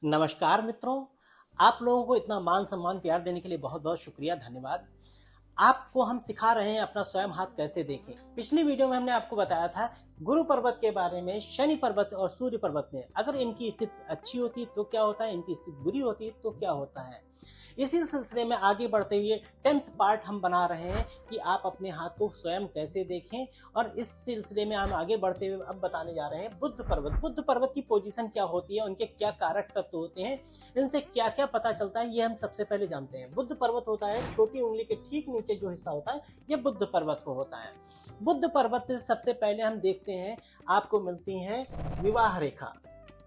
नमस्कार मित्रों, आप लोगों को इतना मान सम्मान प्यार देने के लिए बहुत बहुत शुक्रिया, धन्यवाद। आपको हम सिखा रहे हैं अपना स्वयं हाथ कैसे देखें। पिछली वीडियो में हमने आपको बताया था गुरु पर्वत के बारे में, शनि पर्वत और सूर्य पर्वत में अगर इनकी स्थिति अच्छी होती तो क्या होता है, इनकी स्थिति बुरी होती तो क्या होता है। इसी सिलसिले में आगे बढ़ते हुए 10th पार्ट हम बना रहे हैं कि आप अपने हाथ को स्वयं कैसे देखें। और इस सिलसिले में हम आगे बढ़ते हुए अब बताने जा रहे हैं बुध पर्वत। बुध पर्वत की पोजीशन क्या होती है, उनके क्या कारक तत्व होते हैं, इनसे क्या क्या पता चलता है, ये हम सबसे पहले जानते हैं। बुध पर्वत होता है छोटी उंगली के ठीक नीचे जो हिस्सा होता है, ये बुध पर्वत को होता है। बुध पर्वत से सबसे पहले हम देखते हैं आपको मिलती है विवाह रेखा।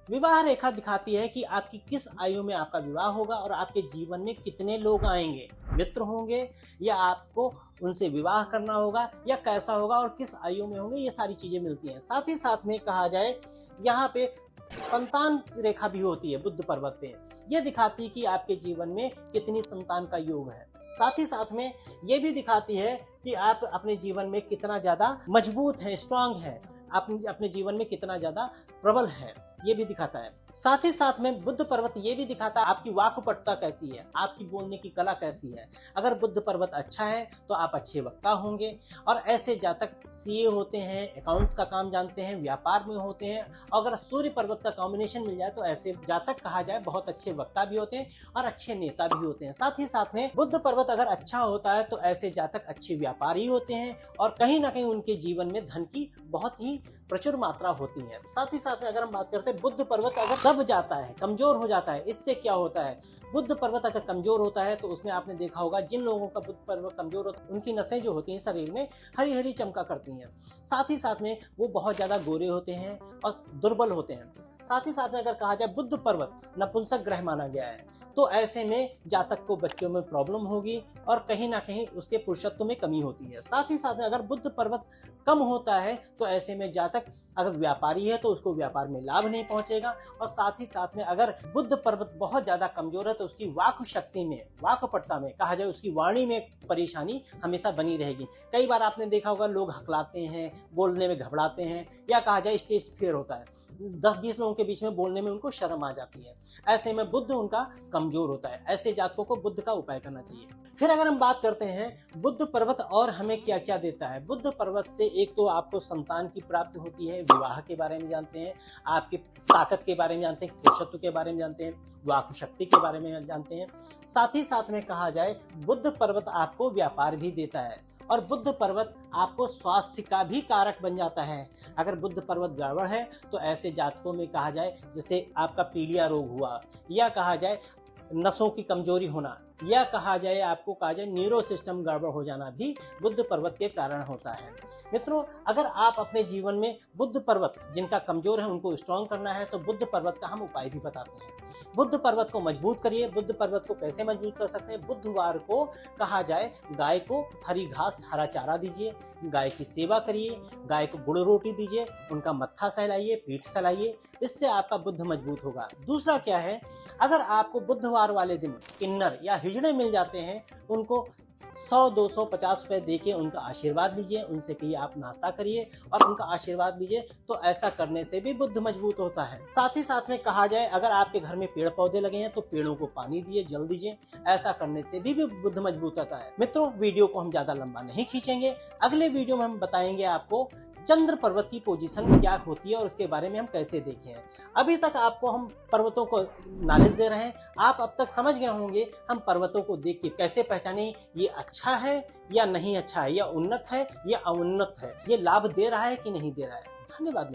विवाह रेखा दिखाती है कि आपकी किस आयु में आपका विवाह होगा और आपके जीवन में कितने लोग आएंगे, मित्र होंगे या आपको उनसे विवाह करना होगा या कैसा होगा और किस आयु में होंगे, ये सारी चीजें मिलती हैं। साथ ही साथ में कहा जाए यहाँ पे संतान रेखा भी होती है बुध पर्वत पे, ये दिखाती है कि आपके जीवन में कितनी संतान का योग है। साथ ही साथ में ये भी दिखाती है कि आप अपने जीवन में कितना ज्यादा मजबूत है, स्ट्रांग है, आप अपने जीवन में कितना ज्यादा प्रबल है, ये भी दिखाता है। साथ ही साथ में बुध पर्वत ये भी दिखाता है आपकी वाक्पटुता कैसी है, आपकी बोलने की कला कैसी है। अगर बुध पर्वत अच्छा है तो आप अच्छे वक्ता होंगे। और ऐसे जातक सीए होते हैं, अकाउंट्स का काम जानते हैं, व्यापार में होते हैं। अगर सूर्य पर्वत का कॉम्बिनेशन मिल जाए तो ऐसे जातक कहा जाए बहुत अच्छे वक्ता भी होते हैं और अच्छे नेता भी होते हैं। साथ ही साथ में बुध पर्वत अगर अच्छा होता है तो ऐसे जातक अच्छे व्यापारी होते हैं और कहीं ना कहीं उनके जीवन में धन की बहुत ही प्रचुर मात्रा होती है। साथ ही साथ में अगर हम बात करते हैं बुध पर्वत अगर दब जाता है, कमजोर हो जाता है, इससे क्या होता है, बुध पर्वत अगर कमजोर होता है तो उसमें आपने देखा होगा जिन लोगों का बुध पर्वत कमजोर होता है उनकी नसें जो होती हैं शरीर में हरी हरी चमका करती हैं। साथ ही साथ में वो बहुत ज्यादा गोरे होते हैं और दुर्बल होते हैं। साथ ही साथ में अगर कहा जाए बुध पर्वत नपुंसक ग्रह माना गया है तो ऐसे में जातक को बच्चों में प्रॉब्लम होगी और कहीं ना कहीं उसके पुरुषत्व में कमी होती है। साथ ही साथ में अगर बुध पर्वत कम होता है तो ऐसे में जातक अगर व्यापारी है तो उसको व्यापार में लाभ नहीं पहुंचेगा। और साथ ही साथ में अगर बुध पर्वत बहुत ज्यादा कमजोर है तो उसकी वाक शक्ति में, वाकपटुता में कहा जाए, उसकी वाणी में परेशानी हमेशा बनी रहेगी। कई बार आपने देखा होगा लोग हकलाते हैं, बोलने में घबराते हैं, या कहा जाए स्टेज फियर होता है, 10-20 लोगों के बीच में बोलने में उनको शर्म आ जाती है। ऐसे में बुध उनका कमजोर होता है। ऐसे जातकों को बुध का उपाय करना चाहिए। फिर अगर हम बात करते हैं बुध पर्वत और हमें क्या क्या देता है। बुध पर्वत से एक तो आपको संतान की प्राप्ति होती है, विवाह के बारे में जानते हैं, आपकी ताकत के बारे में जानते हैं, पुरुषत्व के बारे में जानते हैं, वाक शक्ति के बारे में जानते हैं। साथ ही साथ में कहा जाए बुध पर्वत आपको व्यापार भी देता है और बुध पर्वत आपको स्वास्थ्य का भी कारक बन जाता है। अगर बुध पर्वत गड़बड़ है तो ऐसे जातकों में कहा जाए जैसे आपका पीलिया रोग हुआ, या कहा जाए नसों की कमजोरी होना, या कहा जाए आपको कहा जाए न्यूरो सिस्टम गड़बड़ हो जाना भी बुध पर्वत के कारण होता है। मित्रों, अगर आप अपने जीवन में बुध पर्वत जिनका कमजोर है उनको स्ट्रॉन्ग करना है तो बुध पर्वत का हम उपाय भी बताते हैं। बुध पर्वत को मजबूत करिए। बुध पर्वत को कैसे मजबूत कर सकते हैं, बुधवार को कहा जाए गाय को हरी घास हरा चारा दीजिए, गाय की सेवा करिए, गाय को गुड़ रोटी दीजिए, उनका मत्था सहलाइए, पीठ सहलाइए, इससे आपका बुध मजबूत होगा। दूसरा क्या है, अगर आपको बुधवार वाले दिन किन्नर या हिजड़े मिल जाते हैं उनको 100-200-50 रुपए देके उनका आशीर्वाद लीजिए, उनसे कहिए आप नाश्ता करिए और उनका आशीर्वाद लीजिए, तो ऐसा करने से भी बुध मजबूत होता है। साथ ही साथ में कहा जाए अगर आपके घर में पेड़ पौधे लगे हैं तो पेड़ों को पानी दिए, जल दीजिए, ऐसा करने से भी बुध मजबूत होता है। मित्रों, वीडियो को हम ज्यादा लंबा नहीं खींचेंगे। अगले वीडियो में हम बताएंगे आपको चंद्र पर्वत की पोजीशन क्या होती है और उसके बारे में हम कैसे देखे हैं। अभी तक आपको हम पर्वतों को नॉलेज दे रहे हैं, आप अब तक समझ गए होंगे हम पर्वतों को देख के कैसे पहचाने ये अच्छा है या नहीं अच्छा है, या उन्नत है या अवुन्नत है, ये लाभ दे रहा है कि नहीं दे रहा है। धन्यवाद।